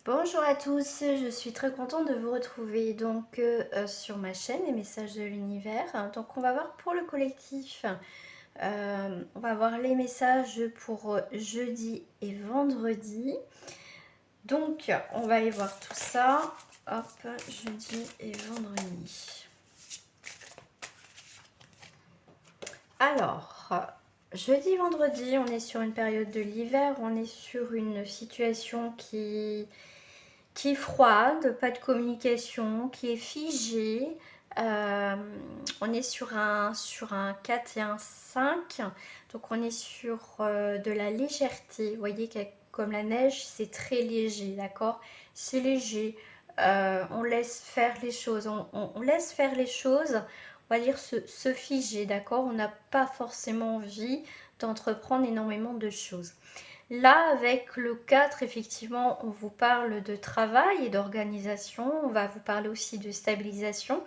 Bonjour à tous, je suis très contente de vous retrouver sur ma chaîne Les Messages de l'Univers. Donc on va voir pour le collectif, on va voir les messages pour jeudi et vendredi. Donc on va aller voir tout ça. Hop, jeudi et vendredi. Alors, jeudi, vendredi, on est sur une période de l'hiver, on est sur une situation qui est froide, pas de communication, qui est figée. On est sur un 4 et un 5, donc on est sur de la légèreté. Vous voyez, comme la neige, c'est très léger, d'accord? C'est léger. On laisse faire les choses, on laisse faire les choses, on va dire se figer, d'accord? On n'a pas forcément envie d'entreprendre énormément de choses. Là, avec le 4, effectivement, on vous parle de travail et d'organisation. On va vous parler aussi de stabilisation.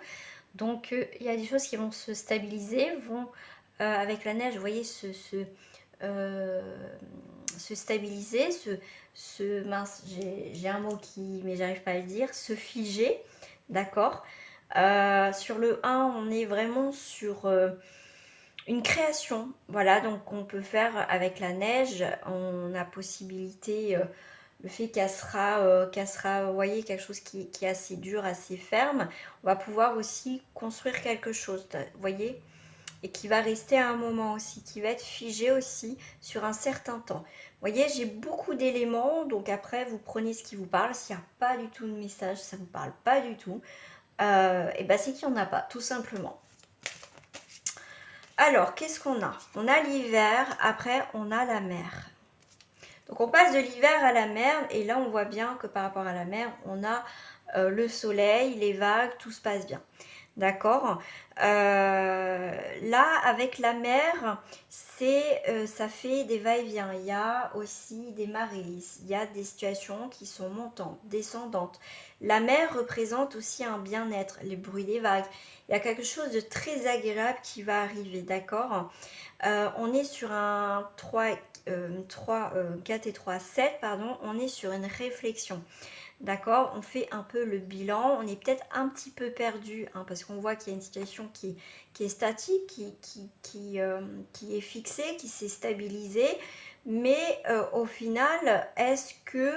Donc, il y a des choses qui vont se stabiliser, avec la neige, vous voyez, se stabiliser, mince, j'ai un mot mais j'arrive pas à le dire, se figer, d'accord. Sur le 1, on est vraiment sur une création, voilà, donc on peut faire avec la neige, on a possibilité, le fait qu'elle sera, vous voyez, quelque chose qui est assez dur, assez ferme, on va pouvoir aussi construire quelque chose, vous voyez, et qui va rester à un moment aussi, qui va être figé aussi sur un certain temps. Vous voyez, j'ai beaucoup d'éléments, donc après vous prenez ce qui vous parle, s'il n'y a pas du tout de message, ça ne vous parle pas du tout, et ben c'est qu'il n'y en a pas, tout simplement. Alors, qu'est-ce qu'on a? On a l'hiver, après on a la mer. Donc on passe de l'hiver à la mer, et là on voit bien que par rapport à la mer, on a le soleil, les vagues, tout se passe bien. D'accord. Là, avec la mer, ça fait des va-et-vient. Il y a aussi des marées, il y a des situations qui sont montantes, descendantes. La mer représente aussi un bien-être, les bruits des vagues. Il y a quelque chose de très agréable qui va arriver, d'accord. On est sur un 4 et 3, 7, pardon. On est sur une réflexion. D'accord, on fait un peu le bilan, on est peut-être un petit peu perdu, hein, parce qu'on voit qu'il y a une situation qui est statique, qui est fixée, qui s'est stabilisée, mais au final, est-ce que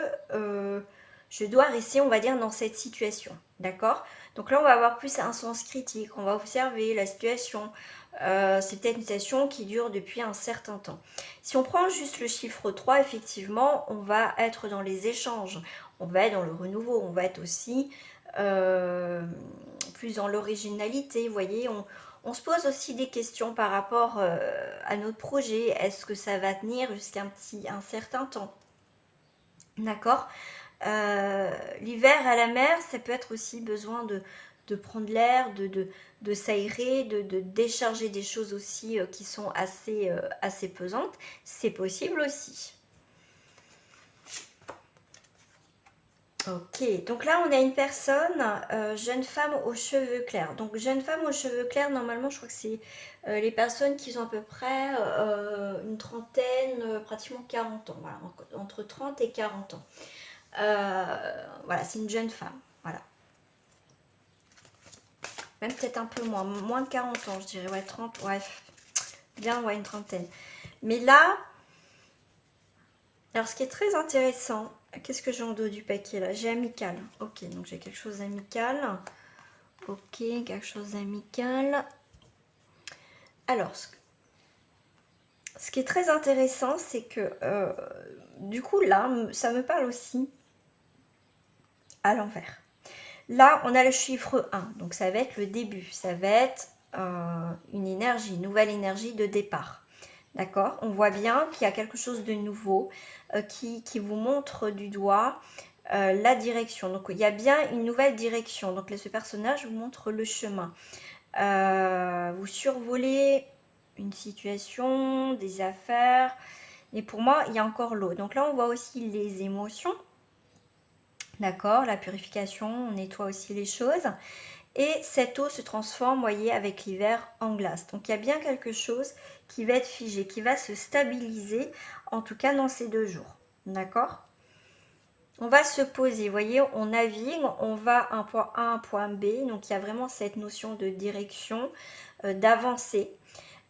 je dois rester, on va dire, dans cette situation? D'accord. Donc là, on va avoir plus un sens critique, on va observer la situation. C'est peut-être une situation qui dure depuis un certain temps. Si on prend juste le chiffre 3, effectivement, on va être dans les échanges, on va être dans le renouveau, on va être aussi plus dans l'originalité. Vous voyez, on se pose aussi des questions par rapport à notre projet. Est-ce que ça va tenir jusqu'à un certain temps? D'accord. L'hiver à la mer, ça peut être aussi besoin de prendre l'air, de s'aérer, de décharger des choses aussi qui sont assez pesantes. C'est possible aussi. Ok, donc là on a une personne, jeune femme aux cheveux clairs. Donc jeune femme aux cheveux clairs, normalement je crois que c'est les personnes qui ont à peu près une trentaine, pratiquement 40 ans. Voilà, entre 30 et 40 ans. Voilà, c'est une jeune femme. Voilà. Même peut-être un peu moins de 40 ans, je dirais. Ouais, 30, ouais, bien, ouais, une trentaine. Mais là, alors ce qui est très intéressant, qu'est-ce que j'ai en dos du paquet là? J'ai amical. Ok, donc j'ai quelque chose d'amical. Ok, quelque chose d'amical. Alors, ce qui est très intéressant, c'est que du coup là, ça me parle aussi à l'envers. Là, on a le chiffre 1, donc ça va être le début, ça va être une énergie, une nouvelle énergie de départ. D'accord? On voit bien qu'il y a quelque chose de nouveau qui vous montre du doigt la direction. Donc, il y a bien une nouvelle direction. Donc, là, ce personnage vous montre le chemin. Vous survolez une situation, des affaires. Et pour moi, il y a encore l'eau. Donc là, on voit aussi les émotions. D'accord, la purification, on nettoie aussi les choses. Et cette eau se transforme, vous voyez, avec l'hiver en glace. Donc il y a bien quelque chose qui va être figé, qui va se stabiliser, en tout cas dans ces 2 jours. D'accord? on va se poser, vous voyez, on navigue, on va un point A, un point B, donc il y a vraiment cette notion de direction, d'avancer.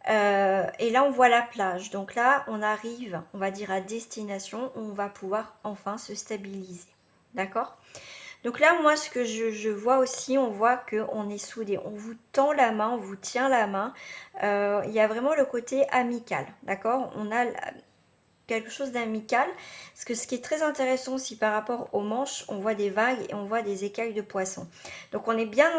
Et là, on voit la plage. Donc là, on arrive, on va dire, à destination, où on va pouvoir enfin se stabiliser. D'accord? Donc là, moi, ce que je vois aussi, on voit qu'on est soudés. On vous tend la main, on vous tient la main. Il y a vraiment le côté amical. D'accord? On a quelque chose d'amical. Parce que ce qui est très intéressant aussi par rapport aux manches, on voit des vagues et on voit des écailles de poisson. Donc on est bien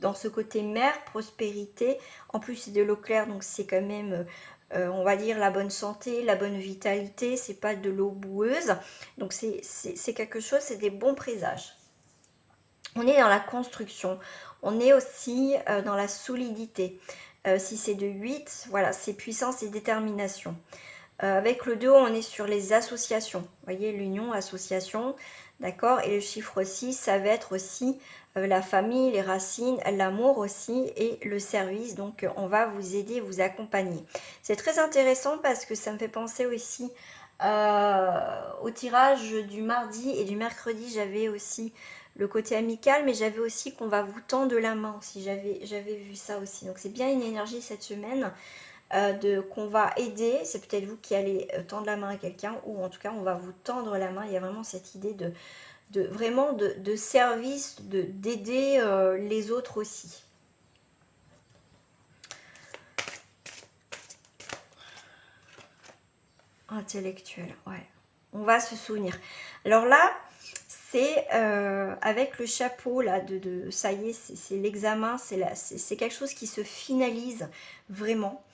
dans ce côté mer, prospérité. En plus c'est de l'eau claire, donc c'est quand même, on va dire, la bonne santé, la bonne vitalité. C'est pas de l'eau boueuse. Donc c'est quelque chose, c'est des bons présages. On est dans la construction. On est aussi dans la solidité. Si c'est de 8, voilà, c'est puissance et détermination. Avec le 2, on est sur les associations. Vous voyez, l'union, association, d'accord. Et le chiffre 6, ça va être aussi la famille, les racines, l'amour aussi et le service. Donc, on va vous aider, vous accompagner. C'est très intéressant parce que ça me fait penser aussi au tirage du mardi et du mercredi. J'avais aussi le côté amical, mais j'avais aussi qu'on va vous tendre la main aussi. J'avais vu ça aussi. Donc, c'est bien une énergie cette semaine. Qu'on va aider, c'est peut-être vous qui allez tendre la main à quelqu'un, ou en tout cas on va vous tendre la main. Il y a vraiment cette idée vraiment de service, d'aider les autres aussi. Intellectuel, ouais. On va se souvenir. Alors là, c'est avec le chapeau là, ça y est, c'est l'examen, c'est quelque chose qui se finalise vraiment.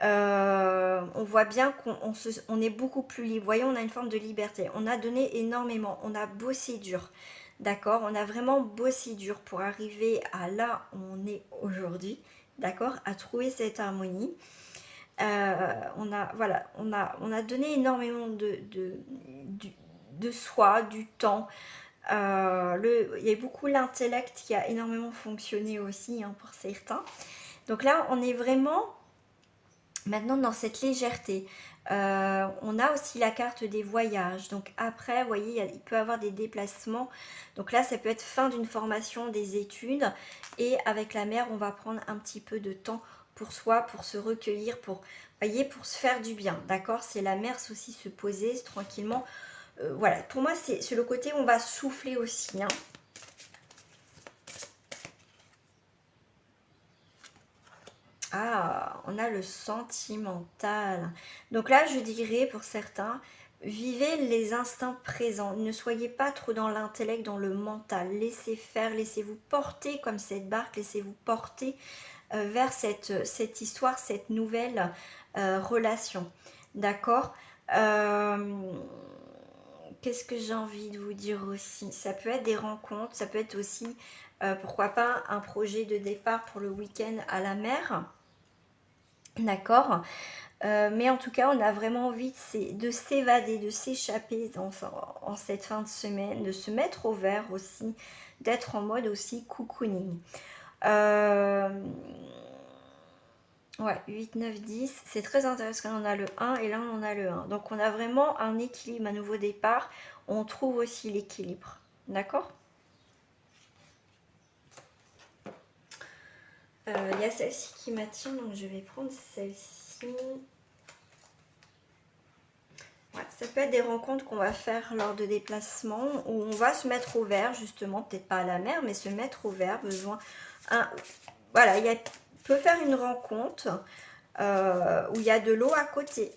On voit bien qu'on est beaucoup plus libre. Voyez, on a une forme de liberté. On a donné énormément. On a bossé dur. D'accord? On a vraiment bossé dur pour arriver à là où on est aujourd'hui. D'accord? À trouver cette harmonie. Voilà, on a donné énormément de soi, du temps. Il y a beaucoup l'intellect qui a énormément fonctionné aussi, hein, pour certains. Donc là, on est vraiment maintenant dans cette légèreté. On a aussi la carte des voyages. Donc après, vous voyez, il peut y avoir des déplacements. Donc là, ça peut être fin d'une formation, des études. Et avec la mère, on va prendre un petit peu de temps pour soi, pour se recueillir, pour se faire du bien. D'accord? C'est la mère aussi se poser tranquillement. Voilà, pour moi, c'est le côté où on va souffler aussi, hein. Ah, on a le sentimental. Donc là, je dirais pour certains, vivez les instincts présents. Ne soyez pas trop dans l'intellect, dans le mental. Laissez faire, laissez-vous porter comme cette barque, laissez-vous porter vers cette histoire, cette nouvelle relation. D'accord? Qu'est-ce que j'ai envie de vous dire aussi? Ça peut être des rencontres, ça peut être aussi, pourquoi pas, un projet de départ pour le week-end à la mer. D'accord? Mais en tout cas, on a vraiment envie de s'évader, de s'échapper en cette fin de semaine, de se mettre au vert aussi, d'être en mode aussi cocooning. Ouais, 8, 9, 10, c'est très intéressant. On a le 1 et là on a le 1. Donc on a vraiment un équilibre, un nouveau départ. On trouve aussi l'équilibre. D'accord? Il y a celle-ci qui m'attire, donc je vais prendre celle-ci. Ouais, ça peut être des rencontres qu'on va faire lors de déplacements où on va se mettre au vert, justement, peut-être pas à la mer, mais se mettre au vert, voilà, peut faire une rencontre où il y a de l'eau à côté.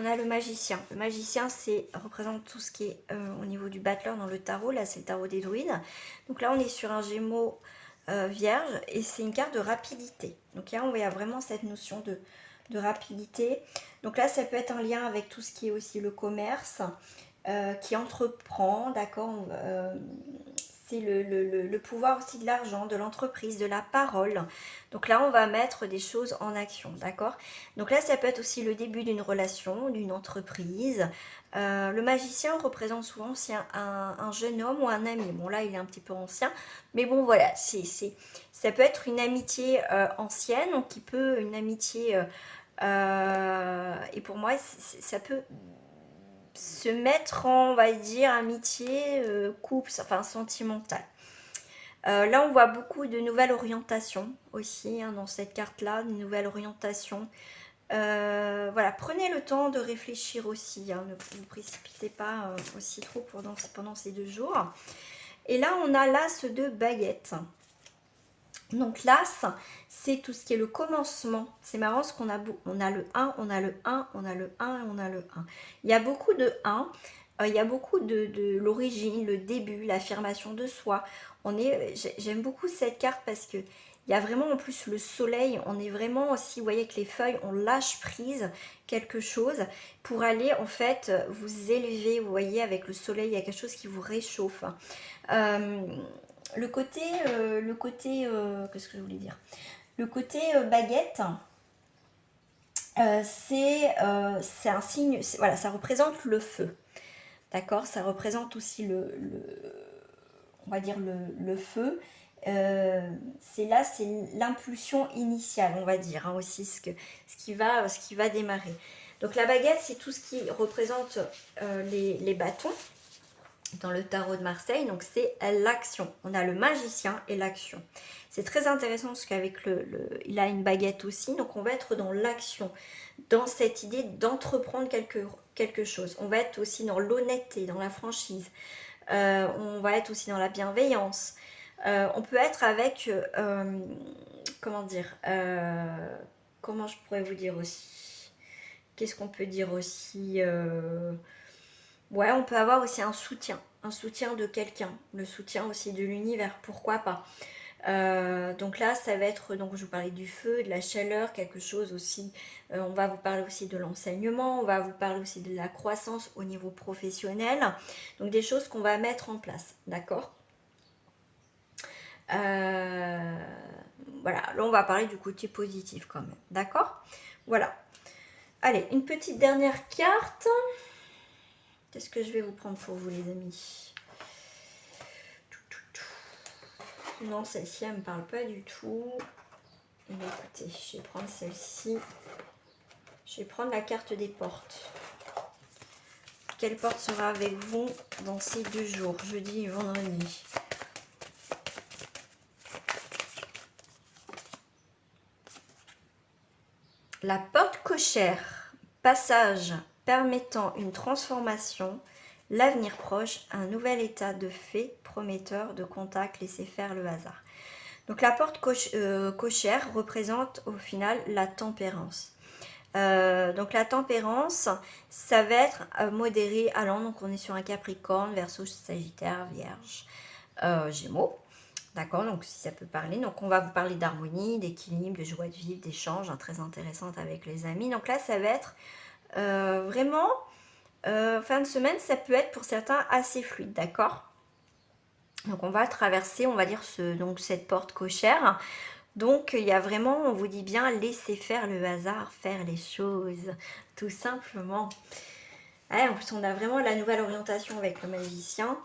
On a le magicien. Le magicien, représente tout ce qui est au niveau du battleur dans le tarot. Là, c'est le tarot des druides. Donc là, on est sur un Gémeaux vierge et c'est une carte de rapidité. Donc là, on voit vraiment cette notion de rapidité. Donc là, ça peut être en lien avec tout ce qui est aussi le commerce, qui entreprend, d'accord. c'est le pouvoir aussi de l'argent, de l'entreprise, de la parole. Donc là, on va mettre des choses en action, d'accord? Donc là, ça peut être aussi le début d'une relation, d'une entreprise. Le magicien représente souvent aussi un jeune homme ou un ami. Bon, là, il est un petit peu ancien, mais bon, voilà, ça peut être une amitié ancienne, donc une amitié... et pour moi, ça peut se mettre en, on va dire, amitié, couple, enfin sentimental. Là, on voit beaucoup de nouvelles orientations aussi dans cette carte-là, de nouvelles orientations. Voilà, prenez le temps de réfléchir aussi, ne vous précipitez pas aussi trop pendant ces 2 jours. Et là, on a l'as de baguette. Donc l'as, c'est tout ce qui est le commencement. C'est marrant parce qu'on a le 1, on a le 1, on a le 1 et on a le 1. Il y a beaucoup de 1, il y a beaucoup de l'origine, le début, l'affirmation de soi. J'aime beaucoup cette carte parce que il y a vraiment en plus le soleil. On est vraiment aussi, vous voyez que les feuilles, on lâche prise quelque chose pour aller en fait vous élever. Vous voyez avec le soleil, il y a quelque chose qui vous réchauffe. Le côté qu'est-ce que je voulais dire? Le côté baguette, c'est un signe, voilà, ça représente le feu. D'accord? Ça représente aussi on va dire le feu. C'est l'impulsion initiale, on va dire, aussi ce qui va démarrer. Donc la baguette, c'est tout ce qui représente les bâtons dans le tarot de Marseille, donc c'est l'action. On a le magicien et l'action. C'est très intéressant parce qu'avec il a une baguette aussi, donc on va être dans l'action, dans cette idée d'entreprendre quelque chose. On va être aussi dans l'honnêteté, dans la franchise. On va être aussi dans la bienveillance. On peut être avec, comment dire, comment je pourrais vous dire aussi, qu'est-ce qu'on peut dire aussi, ouais, on peut avoir aussi un soutien de quelqu'un, le soutien aussi de l'univers, pourquoi pas. Donc là, ça va être, donc je vous parlais du feu, de la chaleur, quelque chose aussi, on va vous parler aussi de l'enseignement, on va vous parler aussi de la croissance au niveau professionnel, donc des choses qu'on va mettre en place, d'accord? Voilà, là on va parler du côté positif quand même, d'accord? Voilà. Allez, une petite dernière carte. Qu'est-ce que je vais vous prendre pour vous, les amis? Non, celle-ci, elle ne me parle pas du tout. Mais écoutez, je vais prendre celle-ci. Je vais prendre la carte des portes. Quelle porte sera avec vous dans ces 2 jours, jeudi et vendredi? La porte cochère, passage permettant une transformation, l'avenir proche, un nouvel état de fait prometteur de contact, laissez faire le hasard. Donc la porte cochère représente au final la tempérance. Donc la tempérance, ça va être modéré allant, donc on est sur un Capricorne, Verseau, Sagittaire, Vierge, Gémeaux. D'accord, donc si ça peut parler, donc on va vous parler d'harmonie, d'équilibre, de joie de vivre, d'échange, très intéressante avec les amis. Donc là, ça va être vraiment, fin de semaine, ça peut être pour certains assez fluide, d'accord? Donc on va traverser, on va dire, donc cette porte cochère. Donc il y a vraiment, on vous dit bien, laissez faire le hasard, faire les choses, tout simplement. Ouais, en plus, on a vraiment la nouvelle orientation avec le magicien.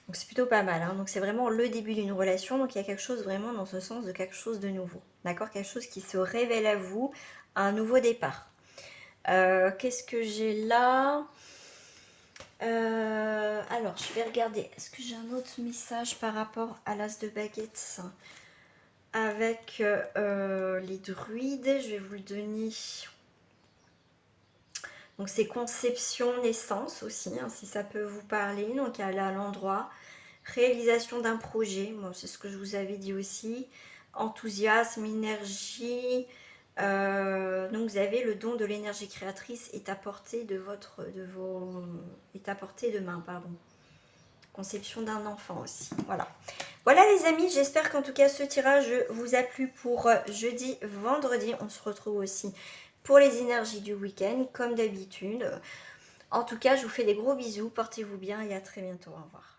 Donc c'est plutôt pas mal, hein. Donc c'est vraiment le début d'une relation, donc il y a quelque chose vraiment dans ce sens de quelque chose de nouveau, d'accord? Quelque chose qui se révèle à vous, un nouveau départ. Qu'est-ce que j'ai là? Alors je vais regarder, est-ce que j'ai un autre message par rapport à l'as de baguette avec les druides? Je vais vous le donner. Donc c'est conception, naissance aussi, hein, si ça peut vous parler, donc à l'endroit. Réalisation d'un projet, bon, c'est ce que je vous avais dit aussi. Enthousiasme, énergie. Donc vous avez le don de l'énergie créatrice est à portée est à portée de main, pardon. Conception d'un enfant aussi. Voilà. Voilà les amis, j'espère qu'en tout cas ce tirage vous a plu pour jeudi, vendredi. On se retrouve aussi pour les énergies du week-end, comme d'habitude. En tout cas, je vous fais des gros bisous, portez-vous bien et à très bientôt. Au revoir.